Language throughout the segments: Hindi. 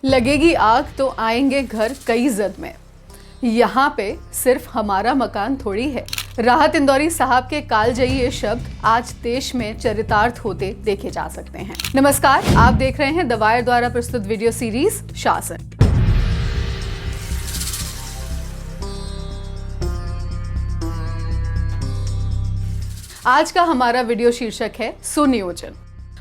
लगेगी आग तो आएंगे घर कई जद में। यहाँ पे सिर्फ हमारा मकान थोड़ी है। राहत इंदौरी साहब के कालजयी ये शब्द आज देश में चरितार्थ होते देखे जा सकते हैं। नमस्कार, आप देख रहे हैं द वायर द्वारा प्रस्तुत वीडियो सीरीज शासन। आज का हमारा वीडियो शीर्षक है सुनियोजन।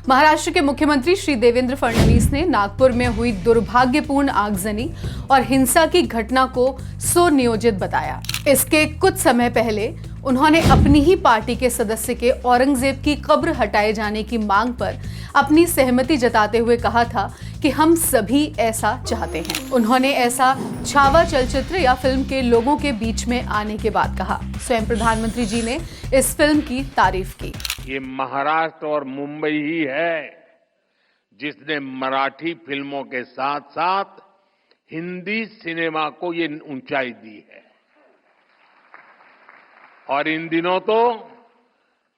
महाराष्ट्र के मुख्यमंत्री श्री देवेंद्र फडणवीस ने नागपुर में हुई दुर्भाग्यपूर्ण आगजनी और हिंसा की घटना को सुनियोजित बताया। इसके कुछ समय पहले उन्होंने अपनी ही पार्टी के सदस्य के औरंगजेब की कब्र हटाए जाने की मांग पर अपनी सहमति जताते हुए कहा था कि हम सभी ऐसा चाहते हैं। उन्होंने ऐसा छावा चलचित्र या फिल्म के लोगों के बीच में आने के बाद कहा। स्वयं प्रधानमंत्री जी ने इस फिल्म की तारीफ की। ये महाराष्ट्र और मुंबई ही है जिसने मराठी फिल्मों के साथ साथ हिंदी सिनेमा को ये ऊंचाई दी है। और इन दिनों तो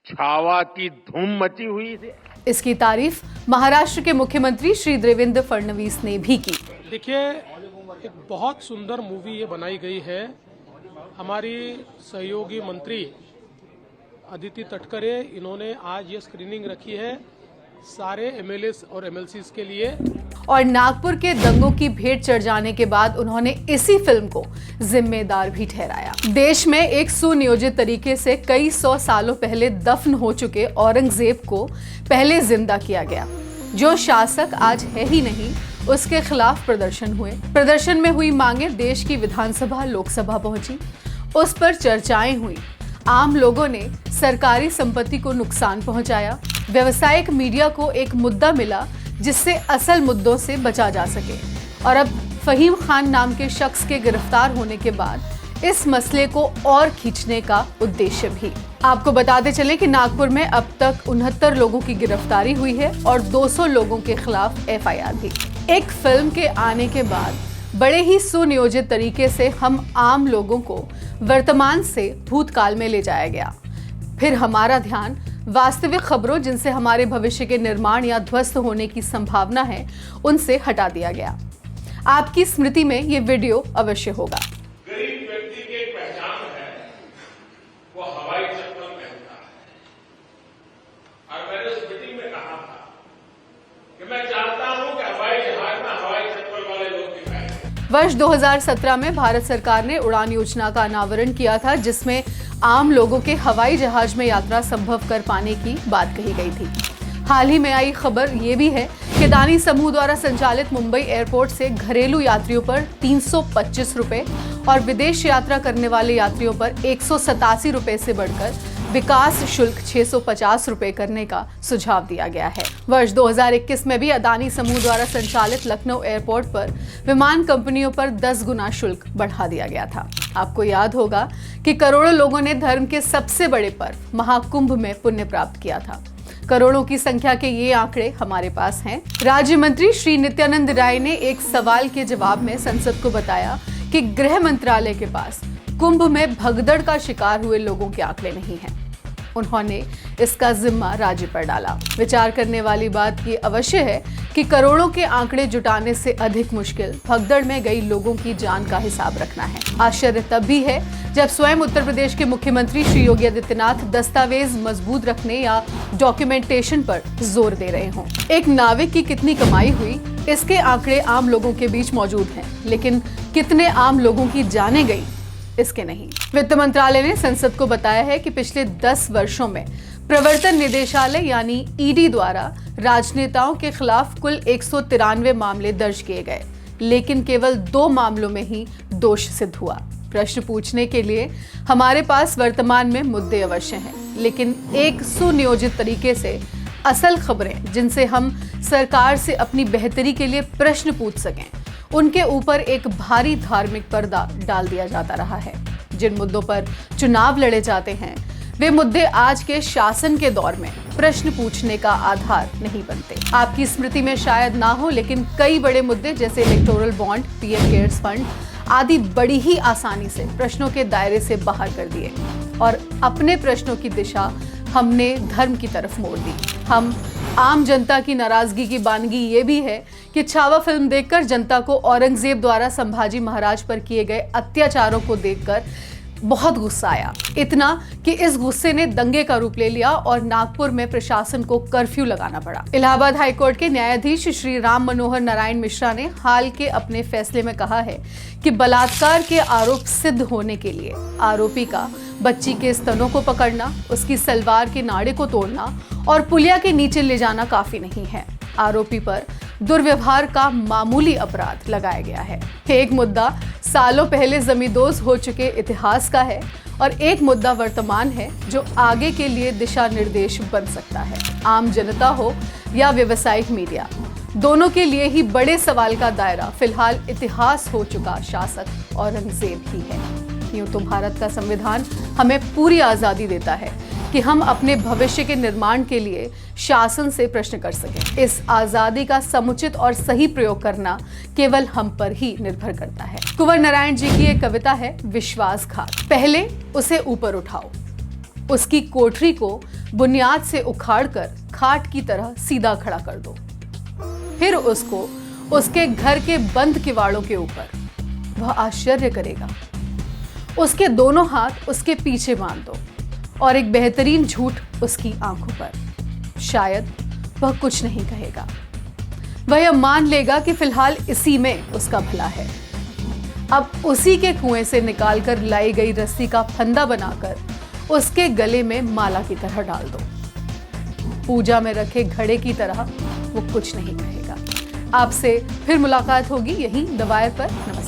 छावा की धूम मची हुई थी। इसकी तारीफ महाराष्ट्र के मुख्यमंत्री श्री देवेंद्र फडणवीस ने भी की। देखिए, एक बहुत सुंदर मूवी ये बनाई गई है। हमारी सहयोगी मंत्री अदिति तटकरे, इन्होंने आज ये स्क्रीनिंग रखी है सारे एमएलएस और एमएलसीज के लिए। और नागपुर के दंगों की भेंट चढ़ जाने के बाद उन्होंने इसी फिल्म को जिम्मेदार भी ठहराया। देश में एक सुनियोजित तरीके से कई 100 सालों पहले दफन हो चुके औरंगजेब को पहले जिंदा किया गया। जो शासक आज है ही नहीं, उसके खिलाफ प्रदर्शन हुए। प्रदर्शन में हुई मांगे देश की विधानसभा लोकसभा पहुंची। उस पर चर्चाएं हुई। आम लोगों ने सरकारी संपत्ति को नुकसान पहुंचाया। व्यावसायिक मीडिया को एक मुद्दा मिला जिससे असल मुद्दों से बचा जा सके। और अब फहीम खान नाम के शख्स के गिरफ्तार होने के बाद इस मसले को और खींचने का उद्देश्य भी। आपको बताते चले कि नागपुर में अब तक 69 लोगों की गिरफ्तारी हुई है और 200 लोगों के खिलाफ एफआईआर भी। एक फिल्म के आने के बाद बड़े ही सुनियोजित तरीके से हम आम लोगों को वर्तमान से भूतकाल में ले जाया गया। फिर हमारा ध्यान वास्तविक खबरों, जिनसे हमारे भविष्य के निर्माण या ध्वस्त होने की संभावना है, उनसे हटा दिया गया। आपकी स्मृति में ये वीडियो अवश्य होगा। गरीब व्यक्ति की एक पहचान है, वो हवाई चप्पल पहनता है। और मैंने उस मीटिंग में कहा था कि मैं चाहता हूं कि हवाई जहाज में हवाई चप्पल वाले लोग दिखाएं। वर्ष 2017 में भारत सरकार ने उड़ान योजना का अनावरण किया था, जिसमें आम लोगों के हवाई जहाज में यात्रा संभव कर पाने की बात कही गई थी। हाल ही में आई खबर ये भी है कि अदानी समूह द्वारा संचालित मुंबई एयरपोर्ट से घरेलू यात्रियों पर 325 रुपए और विदेश यात्रा करने वाले यात्रियों पर 187 रुपए से बढ़कर विकास शुल्क 650 रुपए करने का सुझाव दिया गया है। वर्ष 2021 में भी अदानी समूह द्वारा संचालित लखनऊ एयरपोर्ट पर विमान कंपनियों पर 10 गुना शुल्क बढ़ा दिया गया था। आपको याद होगा कि करोड़ों लोगों ने धर्म के सबसे बड़े पर्व महाकुंभ में पुण्य प्राप्त किया था। करोड़ों की संख्या के ये आंकड़े हमारे पास हैं। राज्य मंत्री श्री नित्यानंद राय ने एक सवाल के जवाब में संसद को बताया कि गृह मंत्रालय के पास कुंभ में भगदड़ का शिकार हुए लोगों के आंकड़े नहीं हैं। उन्होंने इसका जिम्मा राज्य पर डाला। विचार करने वाली बात ये अवश्य है कि करोड़ों के आंकड़े जुटाने से अधिक मुश्किल भगदड़ में गई लोगों की जान का हिसाब रखना है। आश्चर्य तब भी है जब स्वयं उत्तर प्रदेश के मुख्यमंत्री श्री योगी आदित्यनाथ दस्तावेज मजबूत रखने या डॉक्यूमेंटेशन पर जोर दे रहे हों। एक नाविक की कितनी कमाई हुई, इसके आंकड़े आम लोगों के बीच मौजूद हैं, लेकिन कितने आम लोगों की जानें गई, इसके नहीं। वित्त मंत्रालय ने संसद को बताया है कि पिछले 10 वर्षों में प्रवर्तन निदेशालय यानी ईडी द्वारा राजनेताओं के खिलाफ कुल 193 मामले दर्ज किए गए, लेकिन केवल 2 मामलों में ही दोष सिद्ध हुआ। प्रश्न पूछने के लिए हमारे पास वर्तमान में मुद्दे अवश्य हैं, लेकिन एक सुनियोजित तरीके से असल खबरें, जिनसे हम सरकार से अपनी बेहतरी के लिए प्रश्न पूछ सकें, उनके ऊपर एक भारी धार्मिक पर्दा डाल दिया जाता रहा है। जिन मुद्दों पर चुनाव लड़े जाते हैं, वे मुद्दे आज के शासन के दौर में प्रश्न पूछने का आधार नहीं बनते। आपकी स्मृति में शायद ना हो, लेकिन कई बड़े मुद्दे जैसे electoral bond, PM cares fund आदि बड़ी ही आसानी से प्रश्नों के दायरे से बाहर कर दिए और अपने प्रश्नों की दिशा हमने धर्म की तरफ मोड़ दी। हम आम जनता की नाराजगी की बानगी ये भी है कि छावा फिल्म देखकर जनता को औरंगजेब द्वारा संभाजी महाराज पर किए गए अत्याचारों को देखकर बहुत गुस्सा आया। इतना कि इस गुस्से ने दंगे का रूप ले लिया और नागपुर में प्रशासन को कर्फ्यू लगाना पड़ा। इलाहाबाद हाईकोर्ट के न्यायाधीश श्री राम मनोहर नारायण मिश्रा ने हाल के अपने फैसले में कहा है कि बलात्कार के आरोप सिद्ध होने के लिए आरोपी का बच्ची के स्तनों को पकड़ना, उसकी सलवार के नाड़े को तोड़ना और पुलिया के नीचे ले जाना काफी नहीं है। आरोपी पर दुर्व्यवहार का मामूली अपराध लगाया गया है। एक मुद्दा सालों पहले जमींदोज हो चुके इतिहास का है और एक मुद्दा वर्तमान है जो आगे के लिए दिशा निर्देश बन सकता है। आम जनता हो या व्यावसायिक मीडिया, दोनों के लिए ही बड़े सवाल का दायरा फिलहाल इतिहास हो चुका शासक औरंगजेब ही है। यूं तो भारत का संविधान हमें पूरी आजादी देता है कि हम अपने भविष्य के निर्माण के लिए शासन से प्रश्न कर सकें। इस आजादी का समुचित और सही प्रयोग करना केवल हम पर ही निर्भर करता है। कुंवर नारायण जी की एक कविता है विश्वासघात। पहले उसे ऊपर उठाओ, उसकी कोठरी को बुनियाद से उखाड़कर खाट की तरह सीधा खड़ा कर दो, फिर उसको उसके घर के बंद किवाड़ों के ऊपर, वह आश्चर्य करेगा। उसके दोनों हाथ उसके पीछे बांध दो और एक बेहतरीन झूठ उसकी आंखों पर। शायद वह कुछ नहीं कहेगा, वह यह मान लेगा कि फिलहाल इसी में उसका भला है। अब उसी के कुएं से निकालकर लाई गई रस्सी का फंदा बनाकर उसके गले में माला की तरह डाल दो। पूजा में रखे घड़े की तरह वो कुछ नहीं कहेगा। आपसे फिर मुलाकात होगी यहीं द वायर पर। नमस्कार।